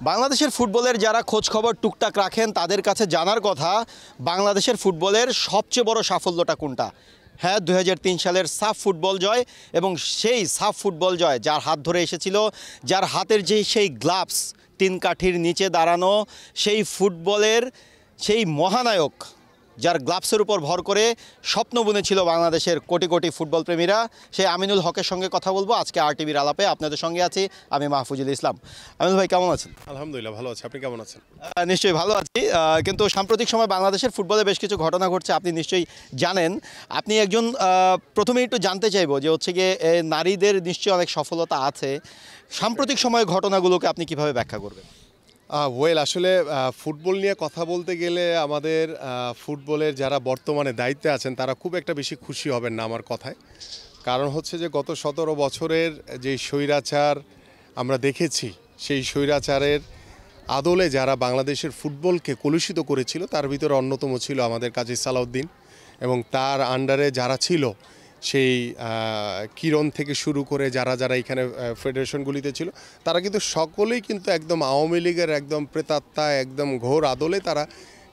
বাংলাদেশের ফুটবলের যারা খোঁজ খবর টুকটাক রাখেন তাদের কাছে জানার কথা বাংলাদেশের ফুটবলের সবচেয়ে বড় সাফল্যটা কোনটা। হ্যাঁ, 2003 সালের সাফ ফুটবল জয়, এবং সেই সাফ ফুটবল জয় যার হাত ধরে এসেছিল, যার হাতের সেই গ্লাভস, তিন কাঠির নিচে দাঁড়ানো সেই ফুটবলের সেই মহানায়ক, যার গ্লাভসের উপর ভর করে স্বপ্ন বুনেছিল বাংলাদেশের কোটি কোটি ফুটবল প্রেমীরা, সেই আমিনুল হকের সঙ্গে কথা বলবো আজকে RTVর আলাপে। আপনাদের সঙ্গে আছি আমি মাহফুজুল ইসলাম। আমিনুল ভাই, কেমন আছেন? আলহামদুলিল্লাহ ভালো আছি, আপনি কেমন আছেন? নিশ্চয়ই ভালো আছি, কিন্তু সাম্প্রতিক সময় বাংলাদেশের ফুটবলে বেশ কিছু ঘটনা ঘটছে, আপনি নিশ্চয়ই জানেন। আপনি একজন, প্রথমেই একটু জানতে চাইবো যে হচ্ছে গিয়ে নারীদের নিশ্চয়ই অনেক সফলতা আছে, সাম্প্রতিক সময়ের ঘটনাগুলোকে আপনি কিভাবে ব্যাখ্যা করবেন? আসলে ফুটবল নিয়ে কথা বলতে গেলে আমাদের ফুটবলের যারা বর্তমানে দায়িত্বে আছেন তারা খুব একটা বেশি খুশি হবেন না আমার কথায়। কারণ হচ্ছে যে গত 17 বছরের যে স্বৈরাচার আমরা দেখেছি, সেই স্বৈরাচারের আদলে যারা বাংলাদেশের ফুটবলকে কলুষিত করেছিল তার ভিতরে অন্যতম ছিল আমাদের কাজী সালাউদ্দিন, এবং তার আন্ডারে যারা ছিল সেই কিরণ থেকে শুরু করে যারা যারা এখানে ফেডারেশনগুলিতে ছিল, তারা কিন্তু সকলেই কিন্তু একদম আওয়ামী লীগের একদম প্রেতাত্মা, একদম ঘোর আদলে তারা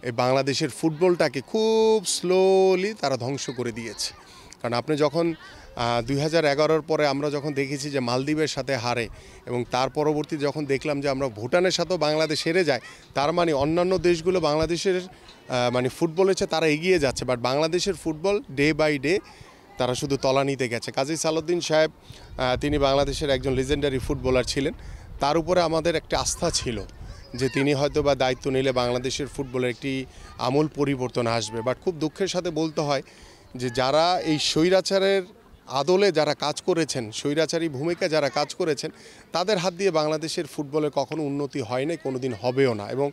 এই বাংলাদেশের ফুটবলটাকে খুব স্লোলি তারা ধ্বংস করে দিয়েছে। কারণ আপনি যখন 2011-র পরে আমরা যখন দেখেছি যে মালদ্বীপের সাথে হারে, এবং তার পরবর্তী যখন দেখলাম যে আমরা ভুটানের সাথেও বাংলাদেশ হেরে যায়, তার মানে অন্যান্য দেশগুলো বাংলাদেশের মানে ফুটবলের চেয়ে তারা এগিয়ে যাচ্ছে, বাট বাংলাদেশের ফুটবল ডে বাই ডে তারা শুধু তলানিতে গেছে। কাজী সালাউদ্দিন সাহেব তিনি বাংলাদেশের একজন লিজেন্ডারি ফুটবলার ছিলেন, তার উপরে আমাদের একটা আস্থা ছিল যে তিনি হয়তো বা দায়িত্ব নিলে বাংলাদেশের ফুটবলের একটি আমূল পরিবর্তন আসবে। বাট খুব দুঃখের সাথে বলতে হয় যে যারা এই স্বৈরাচারের আদলে যারা কাজ করেছেন, স্বৈরাচারী ভূমিকা যারা কাজ করেছেন, তাদের হাত দিয়ে বাংলাদেশের ফুটবলে কখনো উন্নতি হয় নাই, কোনো দিন হবেও না। এবং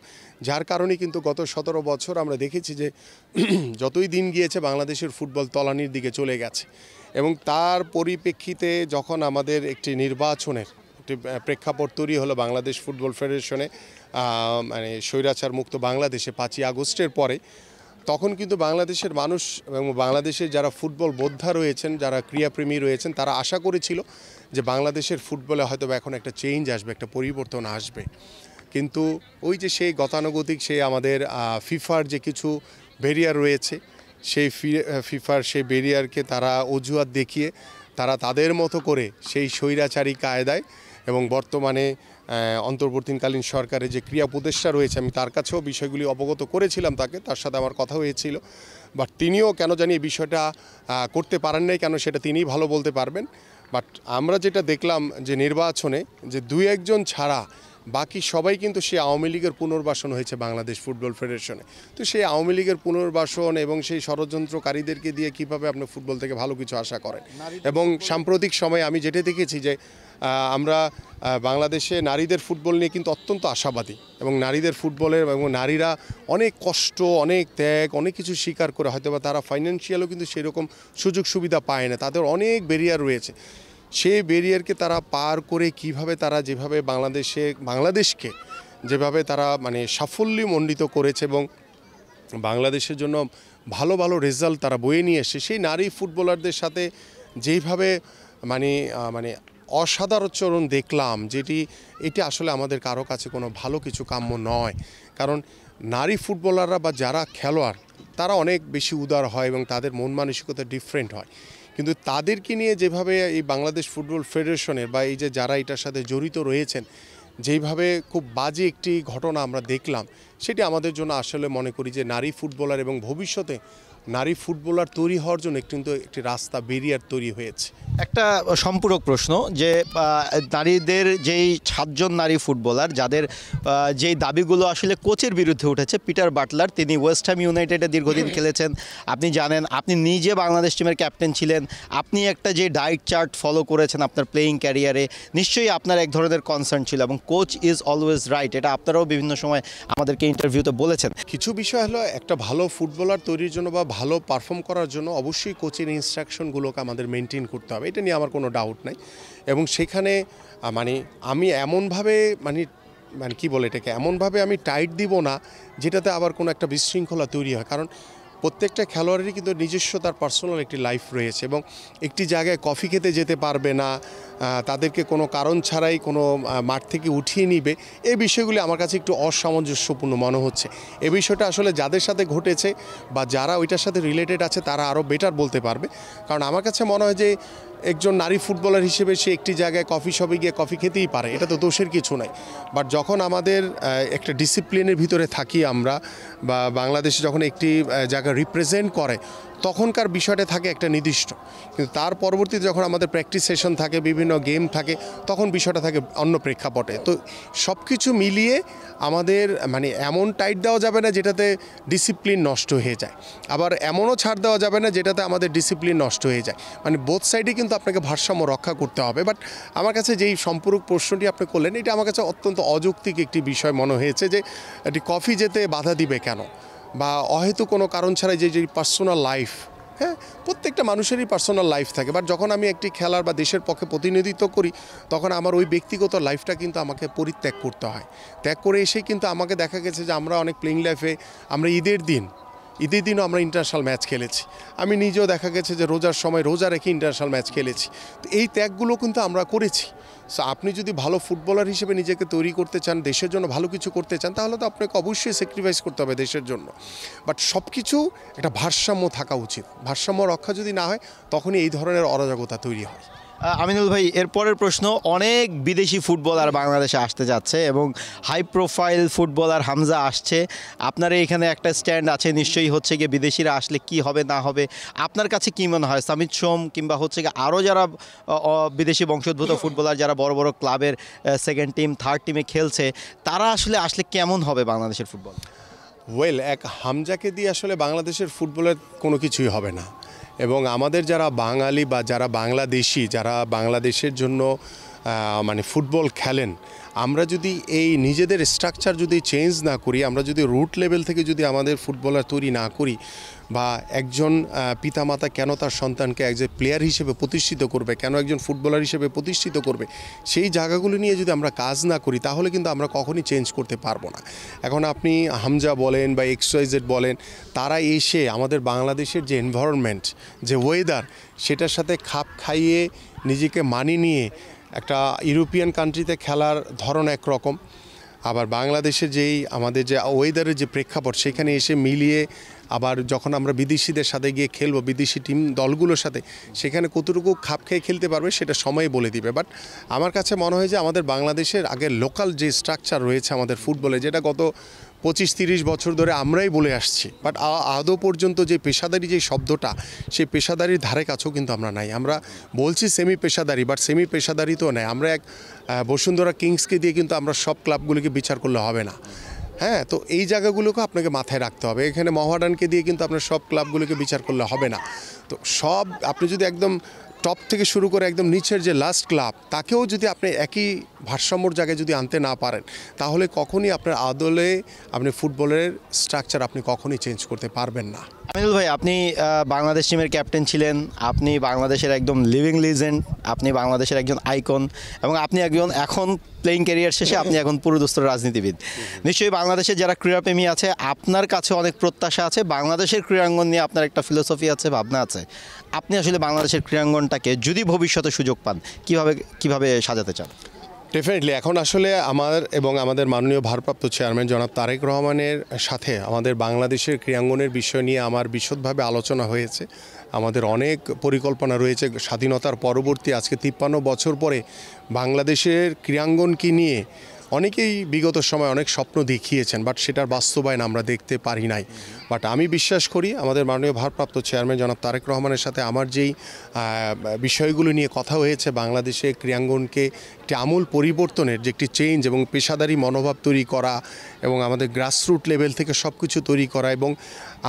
যার কারণে কিন্তু গত 17 বছর আমরা দেখেছি যে যতই দিন গিয়েছে বাংলাদেশের ফুটবল তলানির দিকে চলে গেছে। এবং তার পরিপ্রেক্ষিতে যখন আমাদের একটি নির্বাচনের একটি প্রেক্ষাপট তৈরি হলো বাংলাদেশ ফুটবল ফেডারেশনে, মানে স্বৈরাচার মুক্ত বাংলাদেশে 5ই আগস্টের পরে, তখন কিন্তু বাংলাদেশের মানুষ এবং বাংলাদেশের যারা ফুটবল বোদ্ধা রয়েছেন, যারা ক্রীড়াপ্রেমী রয়েছেন, তারা আশা করেছিল যে বাংলাদেশের ফুটবলে হয়তো এখন একটা চেঞ্জ আসবে, একটা পরিবর্তন আসবে। কিন্তু ওই যে সেই গতানুগতিক সেই আমাদের ফিফার যে কিছু ব্যারিয়ার রয়েছে, সেই ফিফার সেই ব্যারিয়ারকে তারা অজুহাত দেখিয়ে তারা তাদের মতো করে সেই স্বৈরাচারী কায়দায়, এবং বর্তমানে অন্তর্বর্তীকালীন সরকারের যে ক্রীড়া উপদেষ্টা রয়েছে, আমি তার কাছেও বিষয়গুলি অবগত করেছিলাম, তার সাথে আমার কথা হয়েছিল, বাট তিনিও কেন জানি এই বিষয়টা করতে পারেন নাই, কেন সেটা তিনিই ভালো বলতে পারবেন। বাট আমরা যেটা দেখলাম যে নির্বাচনে যে 2-1 ছাড়া বাকি সবাই কিন্তু সেই আওয়ামী লীগের পুনর্বাসন হয়েছে বাংলাদেশ ফুটবল ফেডারেশনে। তো সেই আওয়ামী লীগের পুনর্বাসন এবং সেই ষড়যন্ত্রকারীদেরকে দিয়ে কিভাবে আপনি ফুটবল থেকে ভালো কিছু আশা করেন। এবং সাম্প্রতিক সময়ে আমি যেটা দেখেছি যে আমরা বাংলাদেশে নারীদের ফুটবল নিয়ে কিন্তু অত্যন্ত আশাবাদী, এবং নারীদের ফুটবলের এবং নারীরা অনেক কষ্ট, অনেক ত্যাগ, অনেক কিছু স্বীকার করে, হয়তো বা তারা ফাইন্যান্সিয়ালও কিন্তু সেরকম সুযোগ সুবিধা পায় না, তাদের অনেক ব্যারিয়ার রয়েছে। সেই ব্যারিয়ারকে তারা পার করে কিভাবে তারা যেভাবে বাংলাদেশকে যেভাবে তারা মানে সাফল্যমণ্ডিত করেছে এবং বাংলাদেশের জন্য ভালো ভালো রেজাল্ট তারা বয়ে নিয়ে এসে, সেই নারী ফুটবলারদের সাথে যেইভাবে মানে অসাধারণ দেখলাম, এটি আসলে আমাদের কারো কাছে কোনো ভালো কিছু কাম্য নয়। কারণ নারী ফুটবলাররা বা যারা খেলোয়াড় তারা অনেক বেশি উদার হয় এবং তাদের মন মানসিকতা ডিফারেন্ট হয়, কিন্তু তাদেরকে নিয়ে যেভাবে এই বাংলাদেশ ফুটবল ফেডারেশনের বা এই যে যারা এটার সাথে জড়িত রয়েছেন, যেইভাবে খুব বাজে একটি ঘটনা আমরা দেখলাম, সেটি আমাদের জন্য আসলে মনে করি যে নারী ফুটবলার এবং ভবিষ্যতে নারী ফুটবলার তৈরি হওয়ার জন্য কিন্তু একটি রাস্তা ব্যারিয়ার তৈরি হয়েছে। একটা সম্পূরক প্রশ্ন, যে নারীদের যেই 7জন নারী ফুটবলার যাদের যেই দাবিগুলো আসলে কোচের বিরুদ্ধে উঠেছে, পিটার বাটলার, তিনি ওয়েস্ট হ্যাম ইউনাইটেডে দীর্ঘদিন খেলেছেন, আপনি জানেন, আপনি নিজে বাংলাদেশ টিমের ক্যাপ্টেন ছিলেন, আপনি একটা যে ডায়েট চার্ট ফলো করেছেন আপনার প্লেয়িং ক্যারিয়ারে, নিশ্চয়ই আপনার এক ধরনের কনসার্ন ছিল, এবং কোচ ইজ অলওয়েজ রাইট, এটা আপনারাও বিভিন্ন সময় আমাদেরকে ইন্টারভিউতে বলেছেন। কিছু বিষয় হলো একটা ভালো ফুটবলার তৈরির জন্য বা ভালো পারফর্ম করার জন্য অবশ্যই কোচের ইনস্ট্রাকশনগুলোকে আমাদের মেনটেন করতে হবে, এটা নিয়ে আমার কোনো ডাউট নাই। এবং সেখানে আমি এমনভাবে কি বলে এটাকে, এমনভাবে আমি টাইট দিব না যেটাতে আবার কোনো একটা বিশৃঙ্খলা তৈরি হয়। কারণ প্রত্যেকটা খেলোয়াড়েরই কিন্তু নিজস্ব তার পার্সোনাল একটি লাইফ রয়েছে এবং একটি জায়গায় কফি খেতে যেতে পারবে না, তাদেরকে কোনো কারণ ছাড়াই কোনো মাঠ থেকে উঠিয়ে নিবে, এই বিষয়গুলি আমার কাছে একটু অসামঞ্জস্যপূর্ণ মনে হচ্ছে। এই বিষয়টা আসলে যাদের সাথে ঘটেছে বা যারা ওইটার সাথে রিলেটেড আছে তারা আরও বেটার বলতে পারবে। কারণ আমার কাছে মনে হয় যে একজন নারী ফুটবলার হিসেবে সে একটি জায়গায় কফি শপে গিয়ে কফি খেতেই পারে, এটা তো দোষের কিছু নাই। বাট যখন আমাদের একটা ডিসিপ্লিনের ভিতরে থাকি আমরা, বা বাংলাদেশে যখন একটি জায়গা রিপ্রেজেন্ট করে, তখনকার বিষয়টা থাকে একটা নির্দিষ্ট, কিন্তু তার পরবর্তীতে যখন আমাদের প্র্যাকটিস সেশন থাকে, বিভিন্ন গেম থাকে, তখন বিষয়টা থাকে অন্য প্রেক্ষাপটে। তো সব কিছু মিলিয়ে আমাদের মানে এমন টাইট দেওয়া যাবে না যেটাতে ডিসিপ্লিন নষ্ট হয়ে যায়, আবার এমনও ছাড় দেওয়া যাবে না যেটাতে আমাদের ডিসিপ্লিন নষ্ট হয়ে যায়। মানে বোথ সাইডে কিন্তু আপনাকে ভারসাম্য রক্ষা করতে হবে। বাট আমার কাছে যেই সম্পূরক প্রশ্নটি আপনি করলেন, এটা আমার কাছে অত্যন্ত অযৌক্তিক একটি বিষয় মনে হয়েছে যে এটি কফি যেতে বাধা দিবে কেন, বা অহেতু কোনো কারণ ছাড়াই যে পার্সোনাল লাইফ, হ্যাঁ, প্রত্যেকটা মানুষেরই পার্সোনাল লাইফ থাকে। বাট যখন আমি একটি খেলার বা দেশের পক্ষে প্রতিনিধিত্ব করি, তখন আমার ওই ব্যক্তিগত লাইফটা কিন্তু আমাকে পরিত্যাগ করতে হয়। ত্যাগ করে এসেই কিন্তু আমাকে দেখা গেছে যে আমরা অনেক প্লেইং লাইফে আমরা ঈদের দিনও আমরা ইন্টারন্যাশনাল ম্যাচ খেলেছি। আমি নিজেও দেখা গেছে যে রোজার সময় রোজা রেখে ইন্টারন্যাশনাল ম্যাচ খেলেছি। তো এই ত্যাগগুলো কিন্তু আমরা করেছি। সো আপনি যদি ভালো ফুটবলার হিসেবে নিজেকে তৈরি করতে চান, দেশের জন্য ভালো কিছু করতে চান, তাহলে তো আপনাকে অবশ্যই স্যাক্রিফাইস করতে হবে দেশের জন্য। বাট সব কিছু একটা ভারসাম্য থাকা উচিত। ভারসাম্য রক্ষা যদি না হয়, তখনই এই ধরনের অরাজকতা তৈরি হয়। আমিনুল ভাই, এরপরের প্রশ্ন, অনেক বিদেশি ফুটবলার বাংলাদেশে আসতে যাচ্ছে এবং হাই প্রোফাইল ফুটবলার হামজা আসছে। আপনার এখানে একটা স্ট্যান্ড আছে নিশ্চয়ই, হচ্ছে গিয়ে বিদেশিরা আসলে কি হবে না হবে, আপনার কাছে কী মনে হয়? সামিত সোম কিংবা হচ্ছে গিয়ে আরও যারা বিদেশি বংশোদ্ভূত ফুটবলার যারা বড় বড় ক্লাবের সেকেন্ড টিম থার্ড টিমে খেলছে, তারা আসলে কেমন হবে বাংলাদেশের ফুটবল? এক হামজাকে দিয়ে আসলে বাংলাদেশের ফুটবলের কোনো কিছুই হবে না। এবং আমাদের যারা বাঙালি বা যারা বাংলাদেশি, যারা বাংলাদেশের জন্য মানে ফুটবল খেলেন, আমরা যদি এই নিজেদের স্ট্রাকচার যদি চেঞ্জ না করি, আমরা যদি রুট লেভেল থেকে যদি আমাদের ফুটবলার তৈরি না করি, বা একজন পিতামাতা কেন তার সন্তানকে একজন প্লেয়ার হিসেবে প্রতিষ্ঠিত করবে, কেন একজন ফুটবলার হিসেবে প্রতিষ্ঠিত করবে, সেই জায়গাগুলো নিয়ে যদি আমরা কাজ না করি, তাহলে কিন্তু আমরা কখনই চেঞ্জ করতে পারবো না। এখন আপনি হামজা বলেন বা XYZ বলেন, তারা এসে আমাদের বাংলাদেশের যে এনভায়রনমেন্ট, যে ওয়েদার, সেটার সাথে খাপ খাইয়ে নিজেকে মানিয়ে নিয়ে একটা ইউরোপিয়ান কান্ট্রিতে খেলার ধরন একরকম, আবার বাংলাদেশের যেই আমাদের যে ওয়েদারের যে প্রেক্ষাপট, সেখানে এসে মিলিয়ে আবার যখন আমরা বিদেশিদের সাথে গিয়ে খেলবো, বিদেশি টিম দলগুলোর সাথে, সেখানে কতটুকু খাপ খেয়ে খেলতে পারবে সেটা সময় বলে দিবে। বাট আমার কাছে মনে হয় যে আমাদের বাংলাদেশের আগে লোকাল যে স্ট্রাকচার রয়েছে আমাদের ফুটবলে, যেটা গত 25-30 বছর ধরে আমরাই বলে আসছি, বাট আদৌ পর্যন্ত যে পেশাদারি যে শব্দটা, সেই পেশাদারির ধারে কাছেও কিন্তু আমরা নাই। আমরা বলছি সেমি পেশাদারি, বাট সেমি পেশাদারি তো নেই। আমরা এক বসুন্ধরা কিংসকে দিয়ে কিন্তু আমরা সব ক্লাবগুলিকে বিচার করলে হবে না। হ্যাঁ, তো এই জায়গাগুলোকে আপনাকে মাথায় রাখতে হবে। এখানে মহাডানকে দিয়ে কিন্তু আপনার সব ক্লাবগুলোকে বিচার করলে হবে না। তো সব আপনি যদি একদম টপ থেকে শুরু করে একদম নিচের যে লাস্ট ক্লাব, তাকেও যদি আপনি একই ভারসাম্যর জায়গায় যদি আনতে না পারেন, তাহলে কখনই আপনার আদলে আপনি ফুটবলের স্ট্রাকচার আপনি কখনই চেঞ্জ করতে পারবেন না। আমিনুল ভাই, আপনি বাংলাদেশ টিমের ক্যাপ্টেন ছিলেন, আপনি বাংলাদেশের একদম লিভিং লিজেন্ড, আপনি বাংলাদেশের একজন আইকন, এবং আপনি একজন এখন প্লেইং ক্যারিয়ার শেষে আপনি এখন পুরোদস্তুর রাজনীতিবিদ। নিশ্চয়ই বাংলাদেশের যারা ক্রীড়াপ্রেমী আছে, আপনার কাছে অনেক প্রত্যাশা আছে, বাংলাদেশের ক্রীড়াঙ্গন নিয়ে আপনার একটা ফিলোসফি আছে, ভাবনা আছে। আপনি আসলে বাংলাদেশের ক্রীড়াঙ্গনটাকে যদি ভবিষ্যতে সুযোগ পান, কিভাবে সাজাতে চান? ডেফিনেটলি এখন আসলে আমার এবং আমাদের মাননীয় ভারপ্রাপ্ত চেয়ারম্যান জনাব তারেক রহমানের সাথে আমাদের বাংলাদেশের ক্রীড়াঙ্গনের বিষয় নিয়ে আমার বিশদভাবে আলোচনা হয়েছে। আমাদের অনেক পরিকল্পনা রয়েছে স্বাধীনতার পরবর্তী আজকে 53 বছর পরে বাংলাদেশের ক্রীড়াঙ্গনকে নিয়ে অনেকেই বিগত সময় অনেক স্বপ্ন দেখিয়েছেন, বাট সেটার বাস্তবায়ন আমরা দেখতে পারি নাই। বাট আমি বিশ্বাস করি আমাদের মাননীয় ভারপ্রাপ্ত চেয়ারম্যান জনাব তারেক রহমানের সাথে আমার যেই বিষয়গুলো নিয়ে কথা হয়েছে, বাংলাদেশে ক্রীড়াঙ্গনকে একটি আমূল পরিবর্তনের যে একটি চেঞ্জ এবং পেশাদারি মনোভাব তৈরি করা এবং আমাদের গ্রাসরুট লেভেল থেকে সব কিছু তৈরি করা, এবং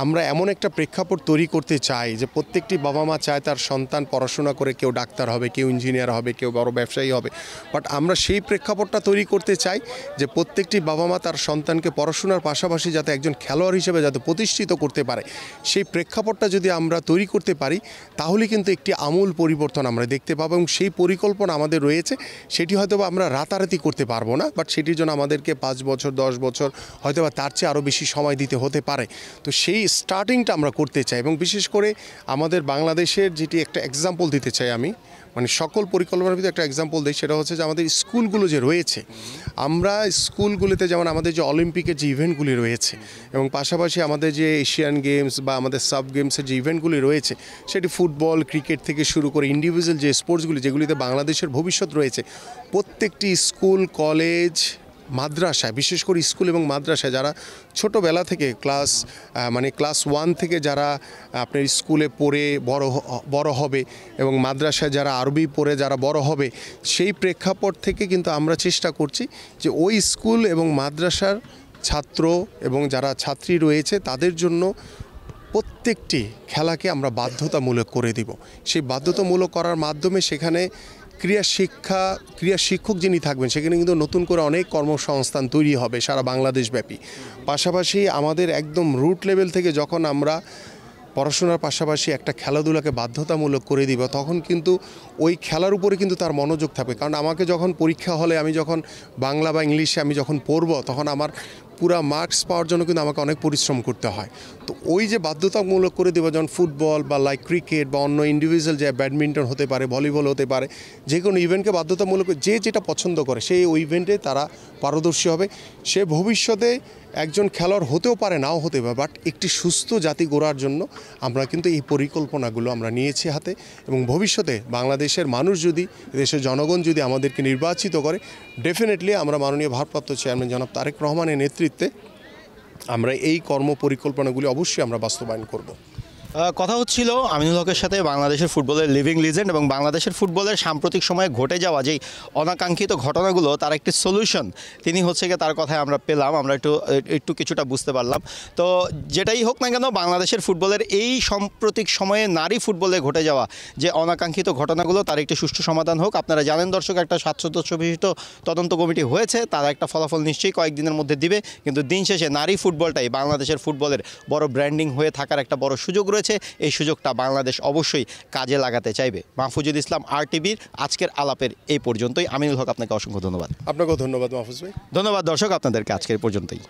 আমরা এমন একটা প্রেক্ষাপট তৈরি করতে চাই যে প্রত্যেকটি বাবা মা চায় তার সন্তান পড়াশোনা করে কেউ ডাক্তার হবে, কেউ ইঞ্জিনিয়ার হবে, কেউ বড় ব্যবসায়ী হবে। বাট আমরা সেই প্রেক্ষাপটটা তৈরি করতে চাই যে প্রত্যেকটি বাবা মা তার সন্তানকে পড়াশোনার পাশাপাশি যাতে একজন খেলোয়াড় হিসেবে যাতে প্রতিষ্ঠিত করতে পারে, সেই প্রেক্ষাপটটা যদি আমরা তৈরি করতে পারি, তাহলে কিন্তু একটি আমূল পরিবর্তন আমরা দেখতে পাবো। এবং সেই পরিকল্পনা আমাদের রয়েছে, সেটি সেটি হয়তো বা আমরা রাতারাতি করতে পারবো না, বাট সেটির জন্য আমাদেরকে 5 বছর 10 বছর হয়তো বা তার চেয়ে আরও বেশি সময় দিতে হতে পারে। তো সেই স্টার্টিংটা আমরা করতে চাই, এবং বিশেষ করে আমাদের বাংলাদেশের যেটি একটা এক্সাম্পল দিতে চাই আমি, মানে সকল পরিকল্পনার ভিতরে একটা এক্সাম্পল দিই, সেটা হচ্ছে যে আমাদের স্কুলগুলো যে রয়েছে, আমরা স্কুলগুলিতে যেমন আমাদের যে অলিম্পিকের যে ইভেন্টগুলি রয়েছে এবং পাশাপাশি আমাদের যে এশিয়ান গেমস বা আমাদের সাব গেমসের যে ইভেন্টগুলি রয়েছে, সেটি ফুটবল ক্রিকেট থেকে শুরু করে ইন্ডিভিজুয়াল যে স্পোর্টসগুলি যেগুলিতে বাংলাদেশের ভবিষ্যৎ রয়েছে, প্রত্যেকটি স্কুল কলেজ মাদ্রাসায়, বিশেষ করে স্কুল এবং মাদ্রাসায় যারা ছোটোবেলা থেকে ক্লাস 1 থেকে যারা আপনার স্কুলে পড়ে বড় হবে এবং মাদ্রাসায় যারা আরবি পড়ে যারা বড় হবে, সেই প্রেক্ষাপট থেকে কিন্তু আমরা চেষ্টা করছি যে ওই স্কুল এবং মাদ্রাসার ছাত্র এবং যারা ছাত্রী রয়েছে তাদের জন্য প্রত্যেকটি খেলাকে আমরা বাধ্যতামূলক করে দিব। সেই বাধ্যতামূলক করার মাধ্যমে সেখানে ক্রীড়া শিক্ষক যিনি থাকবেন, সেখানে কিন্তু নতুন করে অনেক কর্মসংস্থান তৈরি হবে সারা বাংলাদেশব্যাপী। পাশাপাশি আমাদের একদম রুট লেভেল থেকে যখন আমরা পড়াশোনার পাশাপাশি একটা খেলাধুলাকে বাধ্যতামূলক করে দিব, তখন কিন্তু ওই খেলার উপরে কিন্তু তার মনোযোগ থাকবে। কারণ আমাকে যখন পরীক্ষা হলে আমি যখন বাংলা বা ইংলিশে আমি যখন পড়ব, তখন আমার পুরা মার্কস পাওয়ার জন্য কিন্তু আমাকে অনেক পরিশ্রম করতে হয়। তো ওই যে বাধ্যতামূলক করে দেবো, যেমন ফুটবল বা লাইক ক্রিকেট বা অন্য ইন্ডিভিজুয়াল যে ব্যাডমিন্টন হতে পারে, ভলিবল হতে পারে, যে কোনো ইভেন্টকে বাধ্যতামূলক যে যেটা পছন্দ করে সেই ওই ইভেন্টে তারা পারদর্শী হবে। সে ভবিষ্যতে একজন খেলোয়াড় হতেও পারে, নাও হতে পারে, বাট একটি সুস্থ জাতি গড়ার জন্য আমরা কিন্তু এই পরিকল্পনাগুলো আমরা নিয়েছি হাতে। এবং ভবিষ্যতে বাংলাদেশের মানুষ যদি, দেশের জনগণ যদি আমাদেরকে নির্বাচিত করে, ডেফিনেটলি আমরা মাননীয় ভারপ্রাপ্ত চেয়ারম্যান জনাব তারেক রহমানের নেতৃত্বে আমরা এই কর্ম পরিকল্পনাগুলি অবশ্যই আমরা বাস্তবায়ন করব। কথা হচ্ছিল আমিনুল হকের সাথে, বাংলাদেশের ফুটবলের লিভিং লিজেন্ড, এবং বাংলাদেশের ফুটবলের সাম্প্রতিক সময়ে ঘটে যাওয়া যেই অনাকাঙ্ক্ষিত ঘটনাগুলো তার একটি সলিউশন তিনি হচ্ছে গিয়ে, তার কথায় আমরা পেলাম, আমরা একটু কিছুটা বুঝতে পারলাম। তো যেটাই হোক না কেন, বাংলাদেশের ফুটবলের এই সাম্প্রতিক সময়ে নারী ফুটবলে ঘটে যাওয়া যে অনাকাঙ্ক্ষিত ঘটনাগুলো, তার একটি সুষ্ঠু সমাধান হোক। আপনারা জানেন দর্শক, একটা 7 সদস্য বিশিষ্ট তদন্ত কমিটি হয়েছে, তারা একটা ফলাফল নিশ্চয়ই কয়েকদিনের মধ্যে দিবে। কিন্তু দিন শেষে নারী ফুটবলটাই বাংলাদেশের ফুটবলের বড় ব্র্যান্ডিং হয়ে থাকার একটা বড় সুযোগ রয়েছে। এই সুযোগটা বাংলাদেশ অবশ্যই কাজে লাগাতে চাইবে। মাহফুজুল ইসলাম, RTVর আজকের আলাপের এই পর্যন্তই। আমিনুল হক, আপনাকে অসংখ্য ধন্যবাদ। আপনাকেও ধন্যবাদ মাহফুজ ভাই। ধন্যবাদ দর্শক, আপনাদেরকে আজকের পর্যন্তই।